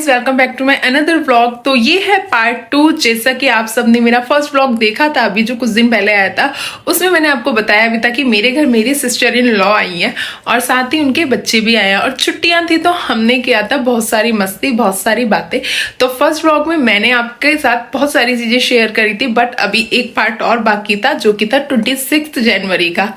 Guys, welcome back to my another vlog. तो ये है पार्ट 2। जैसा कि आप सबने मेरा फर्स्ट व्लॉग देखा था अभी जो कुछ दिन पहले आया था, उसमें मैंने आपको बताया भी था कि मेरे घर मेरी सिस्टर इन लॉ आई हैं और साथ ही उनके बच्चे भी आए हैं और छुट्टियां थी तो हमने किया था बहुत सारी मस्ती, बहुत सारी बातें। तो फर्स्ट व्लॉग में मैंने आपके साथ बहुत सारी चीजें शेयर करी थी, बट अभी एक पार्ट और बाकी था जो कि था 26 जनवरी का।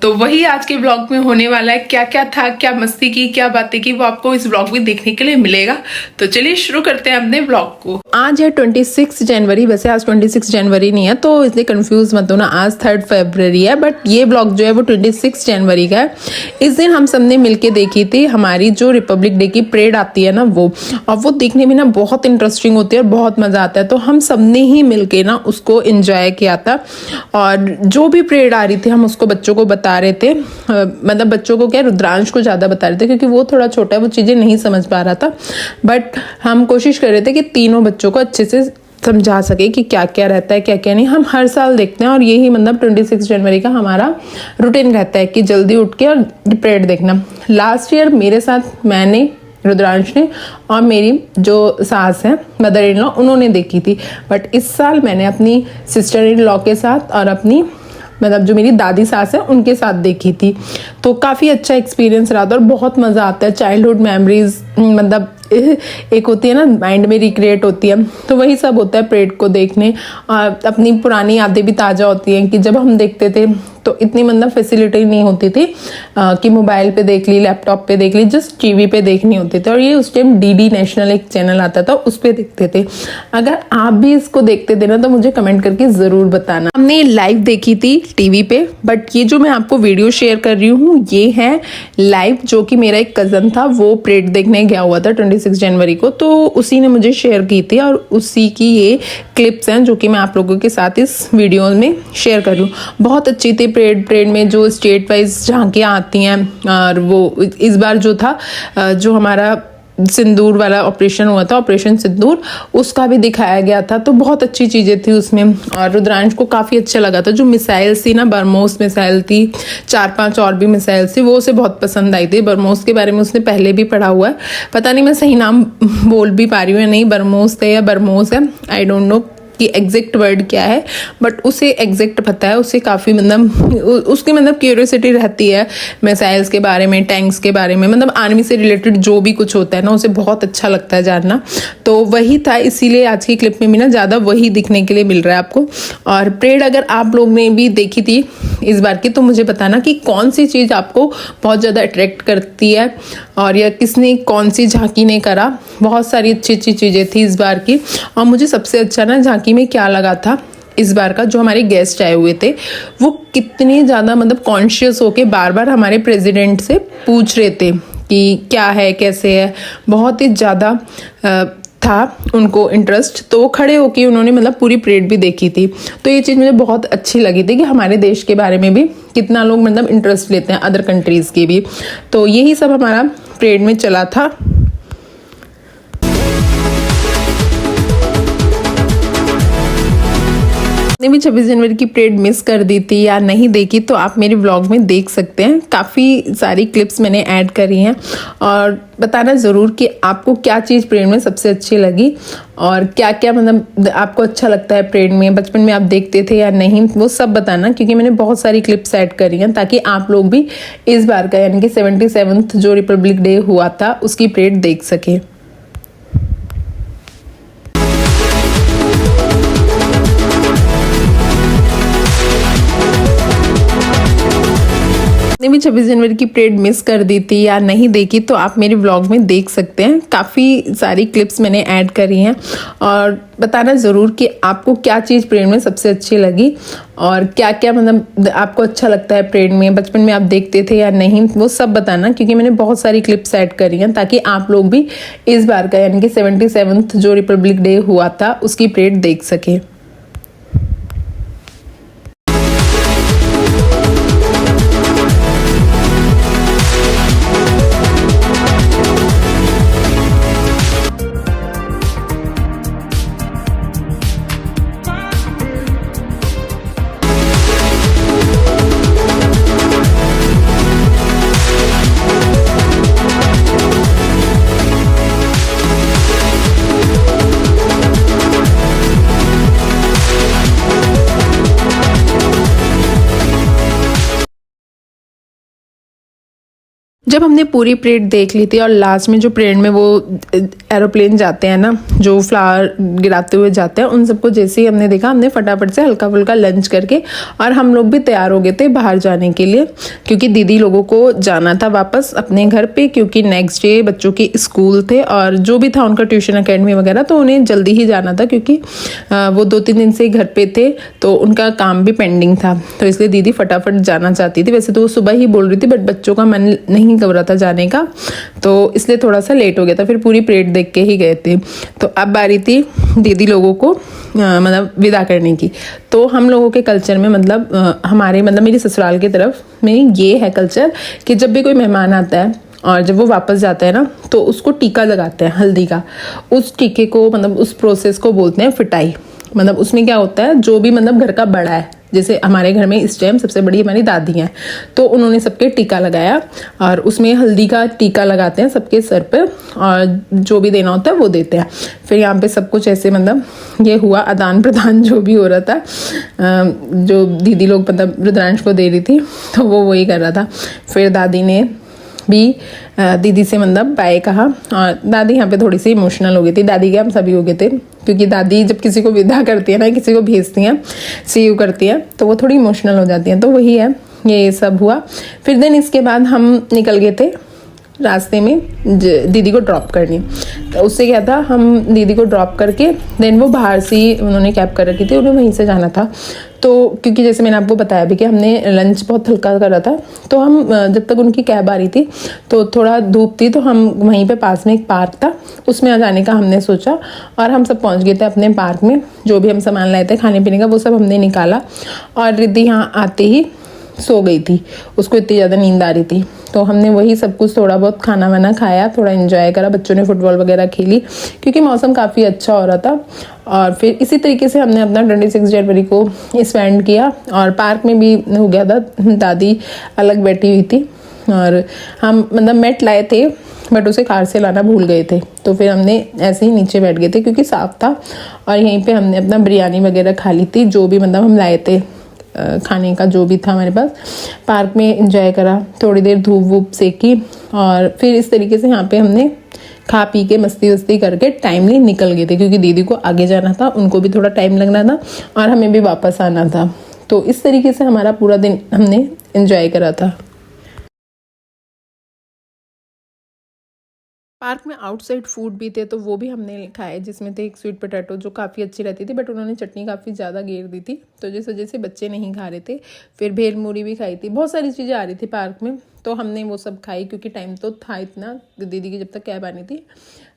तो वही आज के व्लॉग में होने वाला है। क्या क्या था, क्या मस्ती की, क्या बातें की, वो आपको इस व्लॉग में देखने के लिए मिलेगा। तो चलिए शुरू करते हैं अपने ब्लॉग को। आज है 26 जनवरी। वैसे आज 26 जनवरी नहीं है तो इसलिए कंफ्यूज मत होना, आज 3 फरवरी है, बट ये ब्लॉग जो है वो 26 जनवरी का है। इस दिन हम सबने मिलके देखी थी हमारी जो रिपब्लिक डे की परेड आती है ना वो, और वो देखने में ना बहुत इंटरेस्टिंग होती है और बहुत मजा आता है। तो हम सबने ही मिलके ना उसको एंजॉय किया था और जो भी परेड आ रही थी हम उसको बच्चों को बता रहे थे। मतलब बच्चों को क्या, रुद्रांश को ज्यादा बता रहे थे क्योंकि वो थोड़ा छोटा है, वो चीजें नहीं समझ पा रहा था, बट हम कोशिश कर रहे थे कि तीनों बच्चों को अच्छे से समझा सके कि क्या क्या रहता है, क्या क्या नहीं। हम हर साल देखते हैं और यही मतलब 26 जनवरी का हमारा रूटीन रहता है कि जल्दी उठ के और परेड देखना। लास्ट ईयर मेरे साथ मैंने, रुद्रांश ने और मेरी जो सास है मदर इन लॉ, उन्होंने देखी थी। बट इस साल मैंने अपनी सिस्टर इन लॉ के साथ और अपनी मतलब जो मेरी दादी सास है उनके साथ देखी थी। तो काफ़ी अच्छा एक्सपीरियंस रहा था और बहुत मज़ा आता है। चाइल्डहुड मेमोरीज मतलब एक होती है ना, माइंड में रिक्रिएट होती है, तो वही सब होता है परेड को देखने। और अपनी पुरानी यादें भी ताज़ा होती हैं कि जब हम देखते थे तो इतनी मतलब फैसिलिटी नहीं होती थी कि मोबाइल पे देख ली, लैपटॉप पे देख ली, जस्ट टीवी पे देखनी होती थी। और ये उस टाइम डीडी नेशनल एक चैनल आता था, उस पे देखते थे। अगर आप भी इसको देखते थे ना तो मुझे कमेंट करके ज़रूर बताना। हमने लाइव देखी थी टीवी पे, बट ये जो मैं आपको वीडियो शेयर कर रही हूँ ये है लाइव, जो कि मेरा एक कज़न था वो परेड देखने गया हुआ था 26 जनवरी को, तो उसी ने मुझे शेयर की थी और उसी की ये क्लिप्स हैं जो कि मैं आप लोगों के साथ इस वीडियो में शेयर कर रही हूँ। बहुत अच्छी थी परेड में जो स्टेट वाइज झांकियाँ आती हैं। और वो इस बार जो था जो हमारा सिंदूर वाला ऑपरेशन हुआ था, ऑपरेशन सिंदूर, उसका भी दिखाया गया था। तो बहुत अच्छी चीज़ें थी उसमें और रुद्रांश को काफ़ी अच्छा लगा था। जो मिसाइल्स थी ना, बरमोस मिसाइल थी, 4-5 और भी मिसाइल्स थी, वो उसे बहुत पसंद आई थी। बरमोस के बारे में उसने पहले भी पढ़ा हुआ है, पता नहीं मैं सही नाम बोल भी पा रही हूँ या नहीं, बरमोस थे या बरमोस है, आई डोंट नो कि एग्जैक्ट वर्ड क्या है, बट उसे एग्जैक्ट पता है। उसे काफ़ी मतलब उसकी मतलब क्यूरियोसिटी रहती है मिसाइल्स के बारे में, टैंक्स के बारे में, मतलब आर्मी से रिलेटेड जो भी कुछ होता है ना उसे बहुत अच्छा लगता है जानना। तो वही था, इसीलिए आज की क्लिप में भी ना ज़्यादा वही दिखने के लिए मिल रहा है आपको। और परेड अगर आप लोग ने भी देखी थी इस बार की तो मुझे बताना कि कौन सी चीज़ आपको बहुत ज़्यादा अट्रैक्ट करती है और या किसने कौन सी झांकी ने करा। बहुत सारी अच्छी अच्छी चीज़ें थी इस बार की। और मुझे सबसे अच्छा ना झांकी में क्या लगा था इस बार का, जो हमारे गेस्ट आए हुए थे वो कितने ज़्यादा मतलब कॉन्शियस होके बार बार हमारे प्रेसिडेंट से पूछ रहे थे कि क्या है, कैसे है। बहुत ही ज़्यादा था उनको इंटरेस्ट, तो वो खड़े होके उन्होंने मतलब पूरी परेड भी देखी थी। तो ये चीज़ मुझे बहुत अच्छी लगी थी कि हमारे देश के बारे में भी कितना लोग मतलब इंटरेस्ट लेते हैं, अदर कंट्रीज़ के भी। तो यही सब हमारा परेड में चला था। आपने भी 26 जनवरी की परेड मिस कर दी थी या नहीं देखी तो आप मेरे व्लॉग में देख सकते हैं। काफ़ी सारी क्लिप्स मैंने ऐड करी हैं और बताना ज़रूर कि आपको क्या चीज़ परेड में सबसे अच्छी लगी और क्या क्या मतलब आपको अच्छा लगता है परेड में, बचपन में आप देखते थे या नहीं, वो सब बताना, क्योंकि मैंने बहुत सारी क्लिप्स ऐड करी हैं ताकि आप लोग भी इस बार का यानी कि 77th जो रिपब्लिक डे हुआ था उसकी परेड देख सकें। आपने भी 26 जनवरी की परेड मिस कर दी थी या नहीं देखी तो आप मेरे व्लॉग में देख सकते हैं। काफ़ी सारी क्लिप्स मैंने ऐड करी हैं और बताना ज़रूर कि आपको क्या चीज़ परेड में सबसे अच्छी लगी और क्या क्या मतलब आपको अच्छा लगता है परेड में, बचपन में आप देखते थे या नहीं, वो सब बताना, क्योंकि मैंने बहुत सारी क्लिप्स ऐड करी हैं ताकि आप लोग भी इस बार का यानी कि 77th जो रिपब्लिक डे हुआ था उसकी परेड देख सकें। जब हमने पूरी परेड देख ली थी और लास्ट में जो परेड में वो एरोप्लेन जाते हैं ना, जो फ्लावर गिराते हुए जाते हैं, उन सबको जैसे ही हमने देखा, हमने फटाफट से हल्का फुल्का लंच करके और हम लोग भी तैयार हो गए थे बाहर जाने के लिए, क्योंकि दीदी लोगों को जाना था वापस अपने घर पे, क्योंकि नेक्स्ट डे बच्चों के स्कूल थे और जो भी था उनका ट्यूशन अकेडमी वगैरह, तो उन्हें जल्दी ही जाना था, क्योंकि वो 2-3 दिन से घर पे थे तो उनका काम भी पेंडिंग था, तो इसलिए दीदी फटाफट जाना चाहती थी। वैसे तो वो सुबह ही बोल रही थी, बट बच्चों का मन नहीं कर रहा था जाने का, तो इसलिए थोड़ा सा लेट हो गया था, फिर पूरी परेड देख के ही गए थे। तो अब बारी थी दीदी लोगों को मतलब विदा करने की। तो हम लोगों के कल्चर में मतलब हमारे मतलब मेरी ससुराल की तरफ में ये है कल्चर कि जब भी कोई मेहमान आता है और जब वो वापस जाता है ना, तो उसको टीका लगाते हैं हल्दी का। उस टीके को मतलब उस प्रोसेस को बोलते हैं फिटाई। मतलब उसमें क्या होता है, जो भी मतलब घर का बड़ा है, जैसे हमारे घर में इस टाइम सबसे बड़ी हमारी दादी हैं, तो उन्होंने सबके टीका लगाया और उसमें हल्दी का टीका लगाते हैं सबके सर पे, और जो भी देना होता है वो देते हैं। फिर यहाँ पे सब कुछ ऐसे मतलब ये हुआ आदान प्रदान जो भी हो रहा था, जो दीदी लोग मतलब रुद्रांश को दे रही थी, तो वो वही कर रहा था। फिर दादी ने भी दीदी से मतलब बाय कहा, और दादी यहाँ पे थोड़ी सी इमोशनल हो गई थी। दादी के हम सभी हो गए थे, क्योंकि दादी जब किसी को विदा करती है ना, किसी को भेजती हैं, सी यू करती है, तो वो थोड़ी इमोशनल हो जाती हैं। तो वही है, ये सब हुआ। फिर दिन इसके बाद हम निकल गए थे रास्ते में दीदी को ड्रॉप करनी। तो उससे क्या था, हम दीदी को ड्रॉप करके देन वो बाहर से उन्होंने कैब कर रखी थी, उन्हें वहीं से जाना था। तो क्योंकि जैसे मैंने आपको बताया भी कि हमने लंच बहुत हल्का करा था, तो हम जब तक उनकी कैब आ रही थी तो थोड़ा धूप थी, तो हम वहीं पे पास में एक पार्क था, उसमें आ जाने का हमने सोचा, और हम सब पहुंच गए थे अपने पार्क में। जो भी हम सामान लाए थे खाने पीने का वो सब हमने निकाला, और रिद्धि यहाँ आते ही सो गई थी, उसको इतनी ज़्यादा नींद आ रही थी। तो हमने वही सब कुछ थोड़ा बहुत खाना वाना खाया, थोड़ा एंजॉय करा, बच्चों ने फुटबॉल वगैरह खेली क्योंकि मौसम काफ़ी अच्छा हो रहा था। और फिर इसी तरीके से हमने अपना 26 जनवरी को स्पेंड किया, और पार्क में भी हो गया था, दादी अलग बैठी हुई थी, और हम मतलब मैट लाए थे बट उसे कार से लाना भूल गए थे, तो फिर हमने ऐसे ही नीचे बैठ गए थे क्योंकि साफ था। और यहीं पे हमने अपना बिरयानी वगैरह खा ली थी, जो भी मतलब हम लाए थे खाने का जो भी था हमारे पास। पार्क में एंजॉय करा, थोड़ी देर धूप वूप सेकी, और फिर इस तरीके से यहाँ पे हमने खा पी के मस्ती वस्ती करके टाइमली निकल गए थे, क्योंकि दीदी को आगे जाना था, उनको भी थोड़ा टाइम लगना था और हमें भी वापस आना था। तो इस तरीके से हमारा पूरा दिन हमने एंजॉय करा था। पार्क में आउटसाइड फूड भी थे, तो वो भी हमने खाए, जिसमें थे एक स्वीट पोटैटो जो काफ़ी अच्छी रहती थी, बट उन्होंने चटनी काफ़ी ज़्यादा घेर दी थी, तो जिस वजह से बच्चे नहीं खा रहे थे। फिर भेल मूरी भी खाई थी, बहुत सारी चीज़ें आ रही थी पार्क में, तो हमने वो सब खाई, क्योंकि टाइम तो था इतना, दीदी की जब तक कैब आनी थी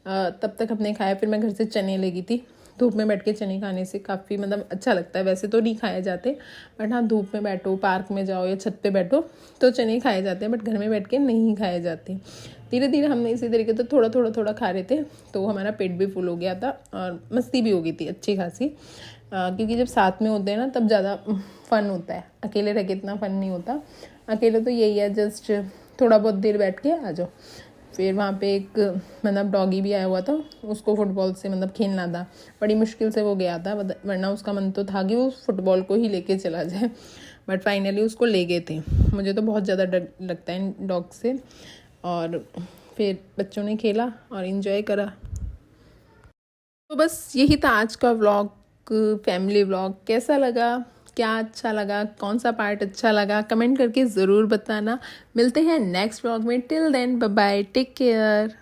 तब तक हमने खाया। फिर मैं घर से चने ले गई थी, धूप में बैठ के चने खाने से काफ़ी मतलब अच्छा लगता है। वैसे तो नहीं खाए जाते, बट हाँ धूप में बैठो, पार्क में जाओ या छत पे बैठो तो चने खाए जाते हैं, बट घर में बैठ के नहीं खाए जाते। धीरे धीरे हमने इसी तरीके से थोड़ा खा रहे थे, तो हमारा पेट भी फुल हो गया था और मस्ती भी हो गई थी अच्छी खासी, क्योंकि जब साथ में होते हैं ना तब ज़्यादा फ़न होता है, अकेले रह के इतना फ़न नहीं होता। अकेले तो यही है, जस्ट थोड़ा बहुत देर बैठ के आ जाओ। फिर वहाँ पे एक मतलब डॉगी भी आया हुआ था, उसको फुटबॉल से मतलब खेलना था, बड़ी मुश्किल से वो गया था, वरना उसका मन तो था कि वो फुटबॉल को ही लेके चला जाए, बट फाइनली उसको ले गए थे। मुझे तो बहुत ज़्यादा डर लगता है डॉग से। और फिर बच्चों ने खेला और इन्जॉय करा। तो बस यही था आज का व्लॉग, फैमिली व्लॉग। कैसा लगा, क्या अच्छा लगा, कौन सा पार्ट अच्छा लगा, कमेंट करके ज़रूर बताना। मिलते हैं नेक्स्ट व्लॉग में। Till then bye bye, take care.